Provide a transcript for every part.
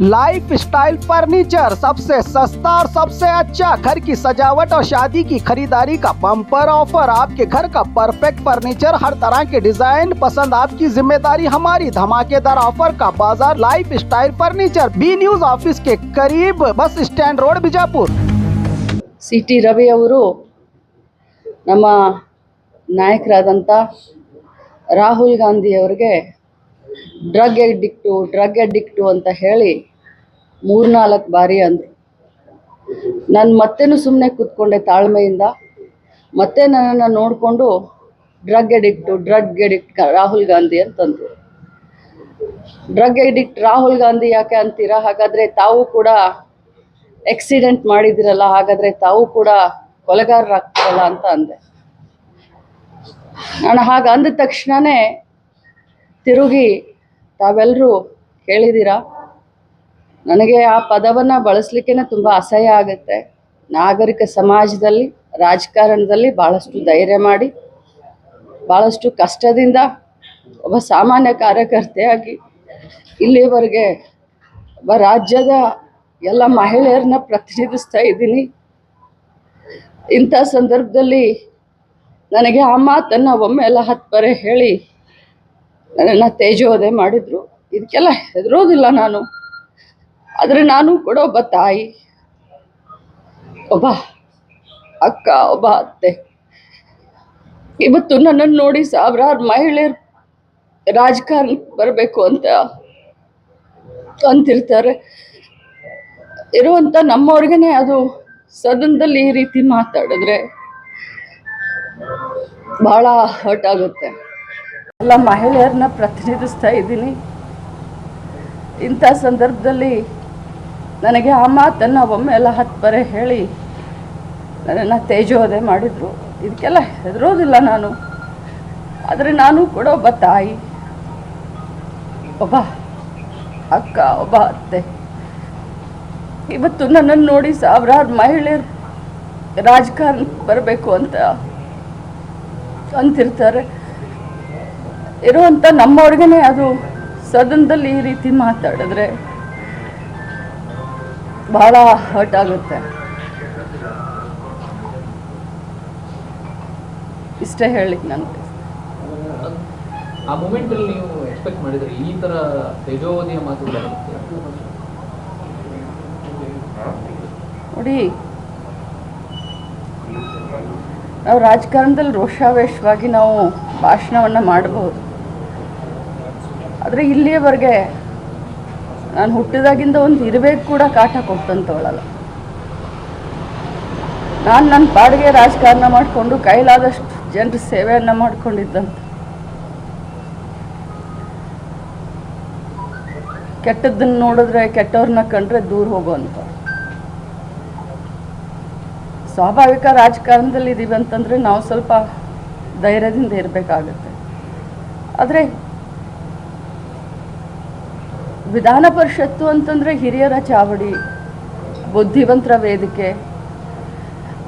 Life style furniture, सबसे सस्ता और सबसे अच्छा घर की सजावट और शादी की खरीदारी का बम्पर ऑफर। आपके घर का परफेक्ट फर्नीचर, हर तरह के डिजाइन पसंद, आपकी जिम्मेदारी हमारी। धमाकेदार ऑफर का बाजार, life style furniture, B news office के करीब, bus stand road, Bijapur. C T. Ravi ಅವರು ನಮ್ಮ ನಾಯಕರಾದಂಥ ರಾಹುಲ್ ಗಾಂಧಿ ಅವರಿಗೆ ಡ್ರಗ್ ಅಡಿಕ್ಟು ಅಂತ ಹೇಳಿ 3-4 ಬಾರಿ ಅಂದರು. ನಾನು ಮತ್ತೇನು ಸುಮ್ಮನೆ ಕೂತ್ಕೊಂಡೆ ತಾಳ್ಮೆಯಿಂದ. ಮತ್ತೆ ನನ್ನನ್ನು ನೋಡಿಕೊಂಡು ಡ್ರಗ್ ಅಡಿಕ್ಟ್ ರಾಹುಲ್ ಗಾಂಧಿ ಅಂತಂದರು. ಡ್ರಗ್ ಅಡಿಕ್ಟ್ ರಾಹುಲ್ ಗಾಂಧಿ ಯಾಕೆ ಅಂತೀರಾ? ಹಾಗಾದರೆ ತಾವು ಕೂಡ ಆಕ್ಸಿಡೆಂಟ್ ಮಾಡಿದಿರಲ್ಲ, ಹಾಗಾದರೆ ತಾವು ಕೂಡ ಕೊಲೆಗಾರರಾಗ್ತಿರಲ್ಲ ಅಂತ ಅಂದೆ. ನಾನು ಹಾಗೆ ಅಂದ ತಕ್ಷಣವೇ ತಿರುಗಿ ತಾವೆಲ್ಲರೂ ಕೇಳಿದ್ದೀರಾ, ನನಗೆ ಆ ಪದವನ್ನು ಬಳಸಲಿಕ್ಕೆ ತುಂಬ ಅಸಹ್ಯ ಆಗುತ್ತೆ. ನಾಗರಿಕ ಸಮಾಜದಲ್ಲಿ, ರಾಜಕಾರಣದಲ್ಲಿ ಭಾಳಷ್ಟು ಧೈರ್ಯ ಮಾಡಿ, ಭಾಳಷ್ಟು ಕಷ್ಟದಿಂದ ಒಬ್ಬ ಸಾಮಾನ್ಯ ಕಾರ್ಯಕರ್ತೆಯಾಗಿ ಇಲ್ಲಿವರೆಗೆ ಒಬ್ಬ ರಾಜ್ಯದ ಎಲ್ಲ ಮಹಿಳೆಯರನ್ನ ಪ್ರತಿನಿಧಿಸ್ತಾ ಇದ್ದೀನಿ. ಇಂಥ ಸಂದರ್ಭದಲ್ಲಿ ನನಗೆ ಆ ಮಾತನ್ನು ಒಮ್ಮೆ ಎಲ್ಲ 10 ಬಾರಿ ಹೇಳಿ ನನ್ನನ್ನು ತೇಜೋವಧೆ ಮಾಡಿದರು. ಇದಕ್ಕೆಲ್ಲ ಹೆದರೋದಿಲ್ಲ ನಾನು. ಆದರೆ ನಾನು ಕೂಡ ಒಬ್ಬ ತಾಯಿ, ಒಬ್ಬ ಅಕ್ಕ, ಒಬ್ಬ ಅತ್ತೆ. ಇವತ್ತು ನನ್ನನ್ನು ನೋಡಿ ಸಾವಿರಾರು ಮಹಿಳೆಯರು ರಾಜಕಾರಣಕ್ಕೆ ಬರಬೇಕು ಅಂತ ಅಂತಿರ್ತಾರೆ. ಇರುವಂಥ ನಮ್ಮವ್ರಿಗೇ ಅದು ಸದನದಲ್ಲಿ ಈ ರೀತಿ ಮಾತಾಡಿದ್ರೆ ಭಾಳ ಹರ್ಟ್ ಆಗುತ್ತೆ. ಎಲ್ಲ ಮಹಿಳೆಯರನ್ನ ಪ್ರತಿನಿಧಿಸ್ತಾ ಇದ್ದೀನಿ. ಇಂಥ ಸಂದರ್ಭದಲ್ಲಿ ನನಗೆ ಆ ಮಾತನ್ನು ಒಮ್ಮೆ ಎಲ್ಲ 10 ಬಾರಿ ಹೇಳಿ ನನ್ನನ್ನು ತೇಜೋವಧೆ ಮಾಡಿದರು. ಇದಕ್ಕೆಲ್ಲ ಹೆದರೋದಿಲ್ಲ ನಾನು. ಆದರೆ ನಾನು ಕೂಡ ಒಬ್ಬ ತಾಯಿ, ಒಬ್ಬ ಅಕ್ಕ, ಒಬ್ಬ ಅತ್ತೆ. ಇವತ್ತು ನನ್ನನ್ನು ನೋಡಿ ಸಾವಿರಾರು ಮಹಿಳೆಯರು ರಾಜಕಾರಣಕ್ಕೆ ಬರಬೇಕು ಅಂತ ಅಂತಿರ್ತಾರೆ. ಇರುವಂಥ ನಮ್ಮವ್ರಿಗೇ ಅದು ಸದನದಲ್ಲಿ ಈ ರೀತಿ ಮಾತಾಡಿದ್ರೆ ಭಾಳ ಹರ್ಟ್ ಆಗುತ್ತೆ. ಇಷ್ಟೇ ಹೇಳಿಕ್ ನನಗೆ. ಆ ಮೂಮೆಂಟಲ್ಲಿ ನೀವು ಎಕ್ಸ್ಪೆಕ್ಟ್ ಮಾಡಿದ್ರಿ ಈ ಥರ ತೇಜೋವಧಿಯ ಮಾತುಗಳು? ನೋಡಿ, ನಾವು ರಾಜಕಾರಣದಲ್ಲಿ ರೋಷಾವೇಶವಾಗಿ ನಾವು ಭಾಷಣವನ್ನು ಮಾಡಬಹುದು. ಆದರೆ ಇಲ್ಲಿಯವರೆಗೆ ನಾನು ಹುಟ್ಟಿದಾಗಿಂದ ಒಂದು ಇರಬೇಕು ಕೂಡ ಕಾಟ ಕೊಟ್ಟಂತವಳಲ್ಲ. ನಾನು ನನ್ನ ಪಾಡಿಗೆ ರಾಜಕಾರಣ ಮಾಡಿಕೊಂಡು ಕೈಲಾದಷ್ಟು ಜನರ ಸೇವೆಯನ್ನು ಮಾಡಿಕೊಂಡಿದ್ದಂತ. ಕೆಟ್ಟದ್ದನ್ನು ನೋಡಿದ್ರೆ, ಕೆಟ್ಟವ್ರನ್ನ ಕಂಡ್ರೆ ದೂರ ಹೋಗುವಂಥ ಸ್ವಾಭಾವಿಕ ರಾಜಕಾರಣದಲ್ಲಿ ಇದ್ದೀವಿ ಅಂತಂದರೆ ನಾವು ಸ್ವಲ್ಪ ಧೈರ್ಯದಿಂದ ಇರಬೇಕಾಗತ್ತೆ. ಆದರೆ ವಿಧಾನ ಪರಿಷತ್ತು ಅಂತಂದರೆ ಹಿರಿಯರ ಚಾವಡಿ, ಬುದ್ಧಿವಂತರ ವೇದಿಕೆ.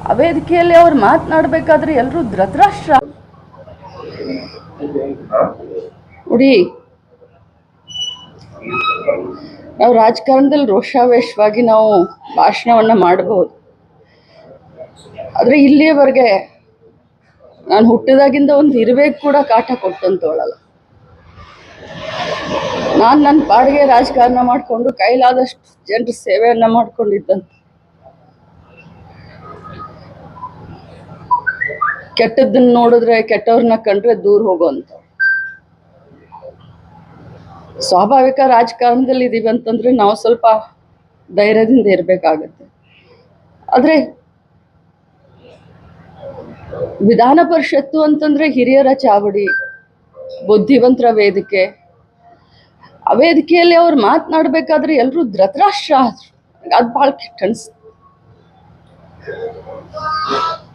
ಆ ವೇದಿಕೆಯಲ್ಲಿ ಅವ್ರು ಮಾತನಾಡಬೇಕಾದ್ರೆ ಎಲ್ಲರೂ ಧೃತರಾಷ್ಟ್ರ. ನೋಡಿ, ನಾವು ರಾಜಕಾರಣದಲ್ಲಿ ರೋಷಾವೇಶವಾಗಿ ನಾವು ಭಾಷಣವನ್ನು ಮಾಡಬಹುದು. ಆದರೆ ಇಲ್ಲಿಯವರೆಗೆ ನಾನು ಹುಟ್ಟಿದಾಗಿಂದ ಒಂದು ಇರಬೇಕು ಕೂಡ ಕಾಟ ಕೊಟ್ಟಂತವಳಲ್ಲ. ನಾನು ನನ್ನ ಪಾಡಿಗೆ ರಾಜಕಾರಣ ಮಾಡಿಕೊಂಡು ಕೈಲಾದಷ್ಟು ಜನರ ಸೇವೆಯನ್ನು ಮಾಡಿಕೊಂಡಿದ್ದಂತ. ಕೆಟ್ಟದ್ದನ್ನು ನೋಡಿದ್ರೆ, ಕೆಟ್ಟವ್ರನ್ನ ಕಂಡ್ರೆ ದೂರ ಹೋಗುವಂಥ ಸ್ವಾಭಾವಿಕ ರಾಜಕಾರಣದಲ್ಲಿ ಇದ್ದೀವಿ ಅಂತಂದರೆ ನಾವು ಸ್ವಲ್ಪ ಧೈರ್ಯದಿಂದ ಇರಬೇಕಾಗತ್ತೆ. ಆದರೆ ವಿಧಾನ ಪರಿಷತ್ತು ಅಂತಂದರೆ ಹಿರಿಯರ ಚಾವಡಿ, ಬುದ್ಧಿವಂತರ ವೇದಿಕೆ. ಆ ವೇದಿಕೆಯಲ್ಲಿ ಅವ್ರು ಮಾತನಾಡಬೇಕಾದ್ರೆ ಎಲ್ಲರೂ ಧೃತರಾಷ್ಟ್ರ ಆದರು. ಅದು ಭಾಳ ಕೆಟ್ಟ ಅನಿಸ್ತು.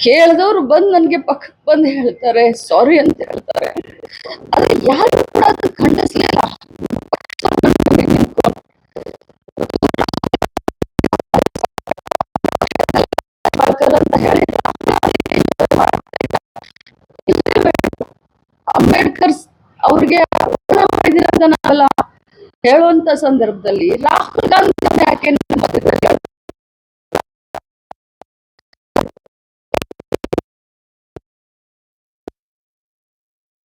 ಕೇಳಿದವರು ಬಂದು ನನಗೆ ಪಕ್ಕಕ್ಕೆ ಬಂದು ಹೇಳ್ತಾರೆ, ಸಾರಿ ಅಂತ ಹೇಳ್ತಾರೆ. ಆದರೆ ಯಾರು ಕೂಡ ಅದು ಖಂಡಿಸಲಿಲ್ಲ. ಅಂತ ಹೇಳಿದ್ರೆ ಅಂಬೇಡ್ಕರ್ ಅವ್ರಿಗೆ ಮಾಡಿದಿರಂತ ನಾವೆಲ್ಲ ಹೇಳುವಂತ ಸಂದರ್ಭದಲ್ಲಿ ರಾಹುಲ್ ಗಾಂಧಿ ಯಾಕೆ ಮಧ್ಯದಲ್ಲಿ